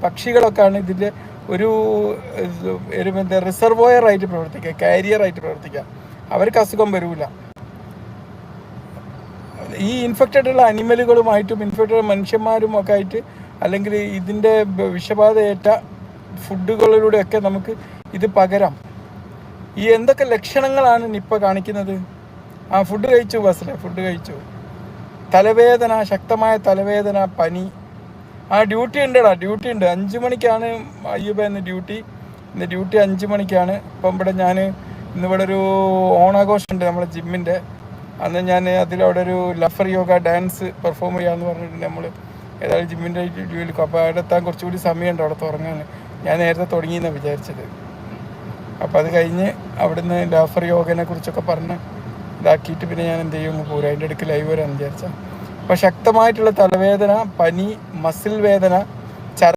പക്ഷികളൊക്കെയാണ് ഇതിൻ്റെ ഒരു എന്താ റിസർവോയറായിട്ട് പ്രവർത്തിക്കുക, കാരിയറായിട്ട് പ്രവർത്തിക്കുക. അവർക്ക് അസുഖം വരില്ല. ഈ ഇൻഫെക്റ്റഡ് ഉള്ള അനിമലുകളുമായിട്ടും ഇൻഫെക്റ്റഡ് മനുഷ്യന്മാരും ഒക്കെ ആയിട്ട്, അല്ലെങ്കിൽ ഇതിൻ്റെ വിഷബാധയേറ്റ ഫുഡുകളിലൂടെയൊക്കെ നമുക്ക് ഇത് പകരാം. ഈ എന്തൊക്കെ ലക്ഷണങ്ങളാണ് നിപ്പ കാണിക്കുന്നത്? ഫുഡ് കഴിച്ചു, ഫുഡ് കഴിച്ചു, തലവേദന, ശക്തമായ തലവേദന, പനി. ഡ്യൂട്ടി ഉണ്ടടാ, ഡ്യൂട്ടി ഉണ്ട്. 5 മണിക്കാണ് അയ്യൂബ ഇന്ന് ഡ്യൂട്ടി. 5 മണിക്കാണ്. ഇപ്പം ഇവിടെ ഇന്നിവിടെ ഒരു ഓണാഘോഷമുണ്ട് നമ്മളെ ജിമ്മിൻ്റെ. അന്ന് ഞാൻ അതിലവിടെ ഒരു ലഫർ യോഗ ഡാൻസ് പെർഫോം ചെയ്യാമെന്ന് പറഞ്ഞിട്ടുണ്ട്. നമ്മൾ ഏതായാലും ജിമ്മിൻ്റെ ജോലിക്കും. അപ്പോൾ അവിടെ എത്താൻ കുറച്ചുകൂടി സമയമുണ്ട് അവിടെ തുടങ്ങാൻ. ഞാൻ നേരത്തെ തുടങ്ങിയെന്നാണ് വിചാരിച്ചത്. അപ്പോൾ അത് കഴിഞ്ഞ് അവിടുന്ന് ലഫർ യോഗനെ കുറിച്ചൊക്കെ പറഞ്ഞ് ഇതാക്കിയിട്ട് പിന്നെ ഞാൻ എന്ത് ചെയ്യും പോരും. അതിൻ്റെ ഇടയ്ക്ക് ലൈവ് വരാമെന്ന് വിചാരിച്ചാൽ. അപ്പോൾ ശക്തമായിട്ടുള്ള തലവേദന, പനി, മസിൽ വേദന,